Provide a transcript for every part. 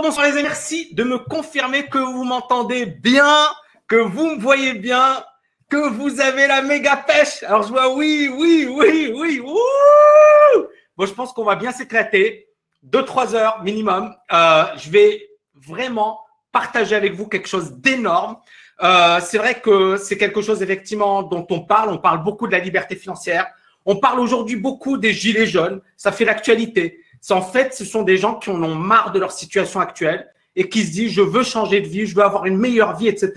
Bonsoir les amis, merci de me confirmer que vous m'entendez bien, que vous me voyez bien, que vous avez la méga pêche. Alors je vois oui. Wouh. Bon, je pense qu'on va bien s'éclater. 2-3 heures minimum. Je vais vraiment partager avec vous quelque chose d'énorme. C'est vrai que c'est quelque chose effectivement dont on parle. On parle beaucoup de la liberté financière. On parle aujourd'hui beaucoup des gilets jaunes. Ça fait l'actualité. En fait, ce sont des gens qui en ont marre de leur situation actuelle et qui se disent « je veux changer de vie, je veux avoir une meilleure vie, etc. »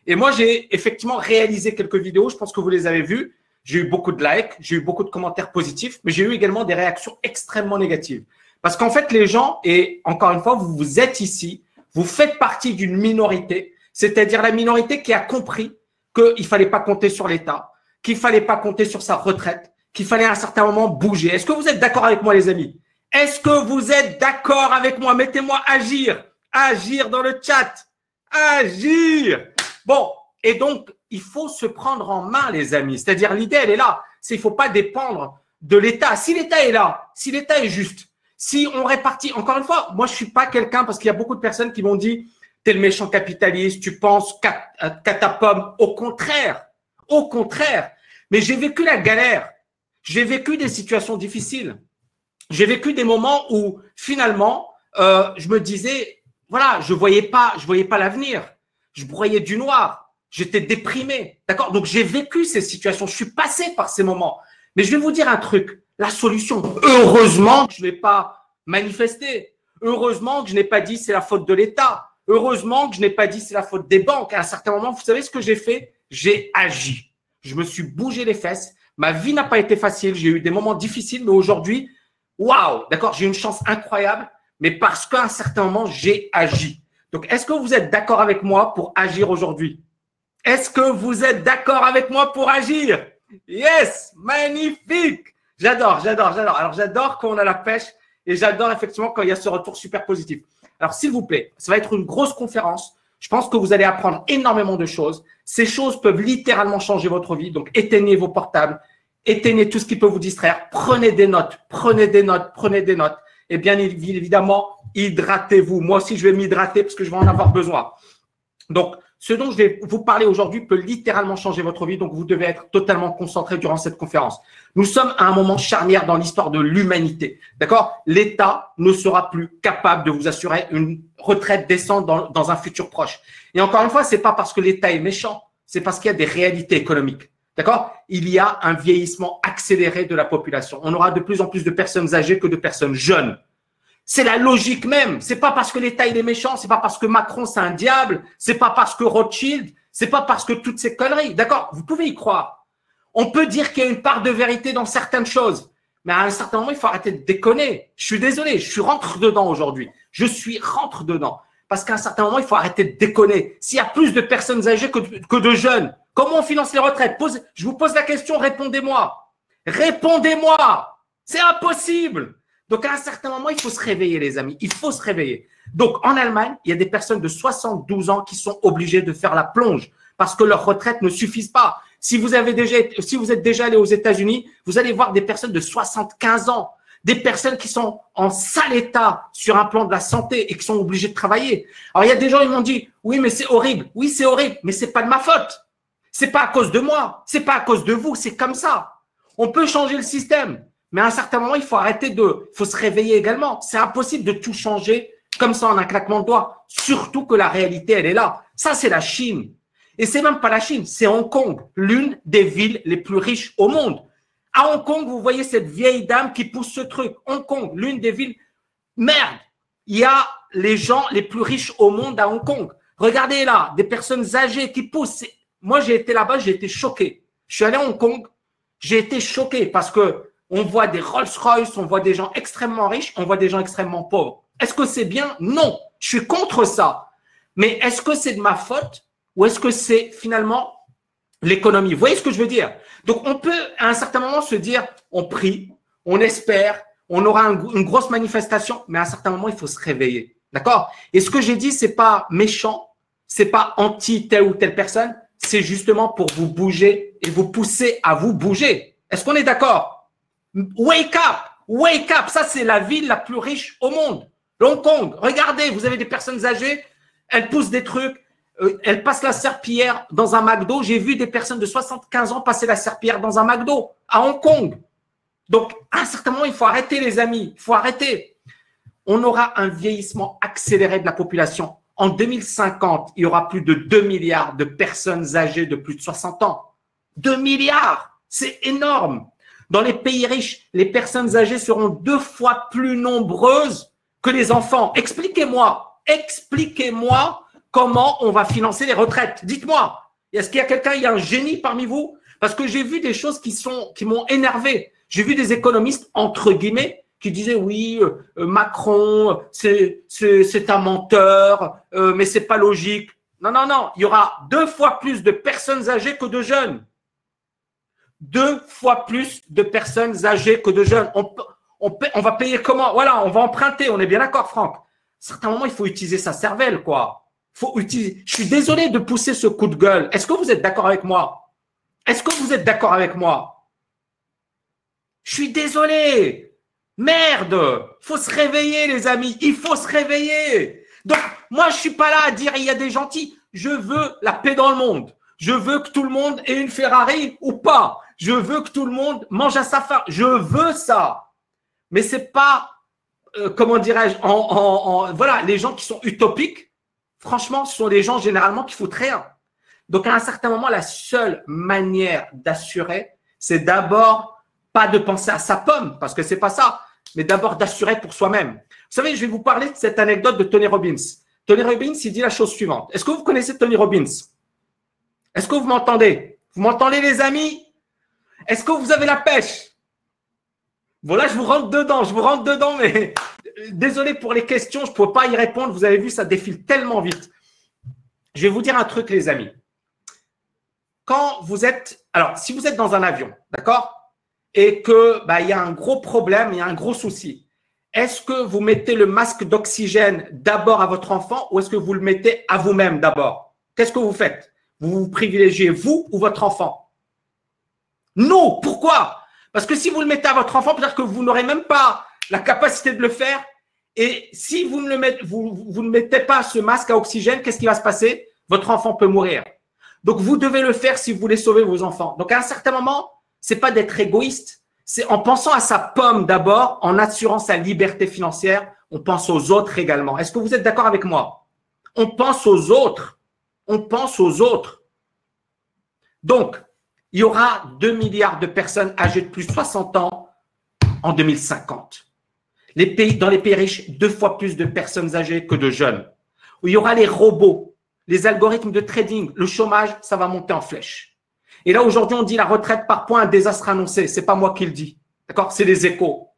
Et moi, j'ai effectivement réalisé quelques vidéos. Je pense que vous les avez vues. J'ai eu beaucoup de likes, j'ai eu beaucoup de commentaires positifs, mais j'ai eu également des réactions extrêmement négatives. Parce qu'en fait, les gens, et encore une fois, vous êtes ici, vous faites partie d'une minorité, c'est-à-dire la minorité qui a compris qu'il ne fallait pas compter sur l'État, qu'il ne fallait pas compter sur sa retraite, qu'il fallait à un certain moment bouger. Est-ce que vous êtes d'accord avec moi, les amis ? Est-ce que vous êtes d'accord avec moi? Mettez-moi agir. Agir dans le chat. Agir. Bon, et donc, il faut se prendre en main, les amis. C'est-à-dire, l'idée, elle est là. Il ne faut pas dépendre de l'État. Si l'État est là, si l'État est juste, si on répartit… Encore une fois, moi, je ne suis pas quelqu'un, parce qu'il y a beaucoup de personnes qui m'ont dit « T'es le méchant capitaliste, tu penses qu'à ta pomme. » Au contraire. Au contraire. Mais j'ai vécu la galère. J'ai vécu des situations difficiles. J'ai vécu des moments où finalement, je me disais, voilà, je voyais pas l'avenir. Je broyais du noir. J'étais déprimé. D'accord? Donc, j'ai vécu ces situations. Je suis passé par ces moments. Mais je vais vous dire un truc. La solution, heureusement que je n'ai pas manifesté. Heureusement que je n'ai pas dit c'est la faute de l'État. Heureusement que je n'ai pas dit c'est la faute des banques. À un certain moment, vous savez ce que j'ai fait? J'ai agi. Je me suis bougé les fesses. Ma vie n'a pas été facile. J'ai eu des moments difficiles, mais aujourd'hui, waouh, d'accord, j'ai une chance incroyable, mais parce qu'à un certain moment, j'ai agi. Donc, est-ce que vous êtes d'accord avec moi pour agir aujourd'hui? Est-ce que vous êtes d'accord avec moi pour agir? Yes, magnifique. J'adore. Alors, j'adore quand on a la pêche et j'adore effectivement quand il y a ce retour super positif. Alors, s'il vous plaît, ça va être une grosse conférence. Je pense que vous allez apprendre énormément de choses. Ces choses peuvent littéralement changer votre vie. Donc, éteignez vos portables. Éteignez tout ce qui peut vous distraire. Prenez des notes. Et bien évidemment, hydratez-vous. Moi aussi, je vais m'hydrater parce que je vais en avoir besoin. Donc, ce dont je vais vous parler aujourd'hui peut littéralement changer votre vie. Donc, vous devez être totalement concentré durant cette conférence. Nous sommes à un moment charnière dans l'histoire de l'humanité. D'accord? L'État ne sera plus capable de vous assurer une retraite décente dans un futur proche. Et encore une fois, c'est pas parce que l'État est méchant. C'est parce qu'il y a des réalités économiques. D'accord? Il y a un vieillissement accéléré de la population. On aura de plus en plus de personnes âgées que de personnes jeunes. C'est la logique même. C'est pas parce que l'État il est méchant, c'est pas parce que Macron c'est un diable, c'est pas parce que Rothschild, c'est pas parce que toutes ces conneries. D'accord? Vous pouvez y croire. On peut dire qu'il y a une part de vérité dans certaines choses, mais à un certain moment il faut arrêter de déconner. Je suis désolé, je suis rentre dedans aujourd'hui. Je suis rentre dedans parce qu'à un certain moment il faut arrêter de déconner. S'il y a plus de personnes âgées que de jeunes, comment on finance les retraites? Je vous pose la question, répondez-moi. Répondez-moi. C'est impossible. Donc, à un certain moment, il faut se réveiller, les amis. Il faut se réveiller. Donc, en Allemagne, il y a des personnes de 72 ans qui sont obligées de faire la plonge parce que leur retraite ne suffit pas. Si vous êtes déjà allé aux États-Unis, vous allez voir des personnes de 75 ans, des personnes qui sont en sale état sur un plan de la santé et qui sont obligées de travailler. Alors, il y a des gens qui m'ont dit, oui, mais c'est horrible. Oui, c'est horrible, mais c'est pas de ma faute. C'est pas à cause de moi, c'est pas à cause de vous, c'est comme ça. On peut changer le système, mais à un certain moment, il faut faut se réveiller également. C'est impossible de tout changer comme ça en un claquement de doigts. Surtout que la réalité, elle est là. Ça, c'est la Chine. Et c'est même pas la Chine, c'est Hong Kong, l'une des villes les plus riches au monde. À Hong Kong, vous voyez cette vieille dame qui pousse ce truc. Hong Kong, l'une des villes. Merde, il y a les gens les plus riches au monde à Hong Kong. Regardez là, des personnes âgées qui poussent. Moi, j'ai été là-bas, j'ai été choqué. Je suis allé à Hong Kong, j'ai été choqué parce que on voit des Rolls-Royce, on voit des gens extrêmement riches, on voit des gens extrêmement pauvres. Est-ce que c'est bien? Non, je suis contre ça. Mais est-ce que c'est de ma faute ou est-ce que c'est finalement l'économie? Vous voyez ce que je veux dire? Donc, on peut à un certain moment se dire, on prie, on espère, on aura une grosse manifestation, mais à un certain moment, il faut se réveiller. D'accord? Et ce que j'ai dit, c'est pas méchant, c'est pas anti telle ou telle personne, c'est justement pour vous bouger et vous pousser à vous bouger. Est-ce qu'on est d'accord? Wake up! Wake up! Ça, c'est la ville la plus riche au monde. Hong Kong, regardez, vous avez des personnes âgées, elles poussent des trucs, elles passent la serpillière dans un McDo. J'ai vu des personnes de 75 ans passer la serpillière dans un McDo à Hong Kong. Donc, à un certain moment, il faut arrêter, les amis. Il faut arrêter. On aura un vieillissement accéléré de la population. En 2050, il y aura plus de 2 milliards de personnes âgées de plus de 60 ans. 2 milliards, c'est énorme. Dans les pays riches, les personnes âgées seront 2 fois plus nombreuses que les enfants. Expliquez-moi comment on va financer les retraites. Dites-moi, est-ce qu'il y a quelqu'un, il y a un génie parmi vous? Parce que j'ai vu des choses qui m'ont énervé. J'ai vu des économistes, entre guillemets, qui disaient oui, Macron, c'est un menteur, mais c'est pas logique. Non, non, non, il y aura 2 fois plus de personnes âgées que de jeunes. 2 fois plus de personnes âgées que de jeunes. On va payer comment? Voilà, on va emprunter, on est bien d'accord, Franck. À un certain moment, il faut utiliser sa cervelle, quoi. Faut utiliser. Je suis désolé de pousser ce coup de gueule. Est-ce que vous êtes d'accord avec moi? Est-ce que vous êtes d'accord avec moi? Je suis désolé. Merde. Faut se réveiller, les amis. Il faut se réveiller. Donc, moi, je suis pas là à dire il y a des gentils. Je veux la paix dans le monde. Je veux que tout le monde ait une Ferrari ou pas. Je veux que tout le monde mange à sa faim. Je veux ça. Mais c'est pas, comment dirais-je, voilà, les gens qui sont utopiques, franchement, ce sont des gens généralement qui foutent rien. Donc, à un certain moment, la seule manière d'assurer, c'est d'abord pas de penser à sa pomme, parce que c'est pas ça, mais d'abord d'assurer pour soi-même. Vous savez, je vais vous parler de cette anecdote de Tony Robbins. Tony Robbins, il dit la chose suivante. Est-ce que vous connaissez Tony Robbins? Est-ce que vous m'entendez? Vous m'entendez, les amis? Est-ce que vous avez la pêche? Voilà, je vous rentre dedans, mais désolé pour les questions, je ne peux pas y répondre. Vous avez vu, ça défile tellement vite. Je vais vous dire un truc, les amis. Quand vous êtes, alors, si vous êtes dans un avion, d'accord, et que il y a un gros problème, il y a un gros souci, est-ce que vous mettez le masque d'oxygène d'abord à votre enfant ou est-ce que vous le mettez à vous-même d'abord? Qu'est-ce que vous faites? Vous vous privilégiez vous ou votre enfant? Non, pourquoi? Parce que si vous le mettez à votre enfant, peut-être que vous n'aurez même pas la capacité de le faire. Et si vous ne mettez pas ce masque à oxygène, qu'est-ce qui va se passer? Votre enfant peut mourir. Donc, vous devez le faire si vous voulez sauver vos enfants. Donc, à un certain moment, c'est pas d'être égoïste. C'est en pensant à sa pomme d'abord, en assurant sa liberté financière, on pense aux autres également. Est-ce que vous êtes d'accord avec moi? On pense aux autres. On pense aux autres. Donc, il y aura 2 milliards de personnes âgées de plus de 60 ans en 2050. Dans les pays riches, 2 fois plus de personnes âgées que de jeunes. Il y aura les robots, les algorithmes de trading, le chômage, ça va monter en flèche. Et là, aujourd'hui, on dit la retraite par points, un désastre annoncé. C'est pas moi qui le dis. D'accord? C'est les échos.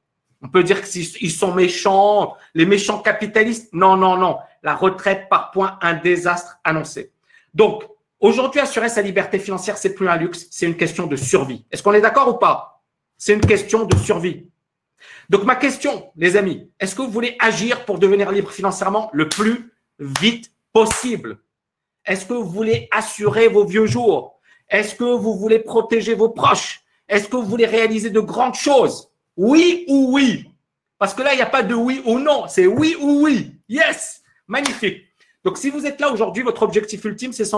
On peut dire qu'ils sont méchants, les méchants capitalistes. Non, non, non. La retraite par points, un désastre annoncé. Donc, aujourd'hui, assurer sa liberté financière, c'est plus un luxe, c'est une question de survie. Est-ce qu'on est d'accord ou pas? C'est une question de survie. Donc, ma question, les amis, est-ce que vous voulez agir pour devenir libre financièrement le plus vite possible? Est-ce que vous voulez assurer vos vieux jours? Est-ce que vous voulez protéger vos proches? Est-ce que vous voulez réaliser de grandes choses? Oui ou oui? Parce que là, il n'y a pas de oui ou non, c'est oui ou oui. Yes! Magnifique. Donc, si vous êtes là aujourd'hui, votre objectif ultime, c'est sans doute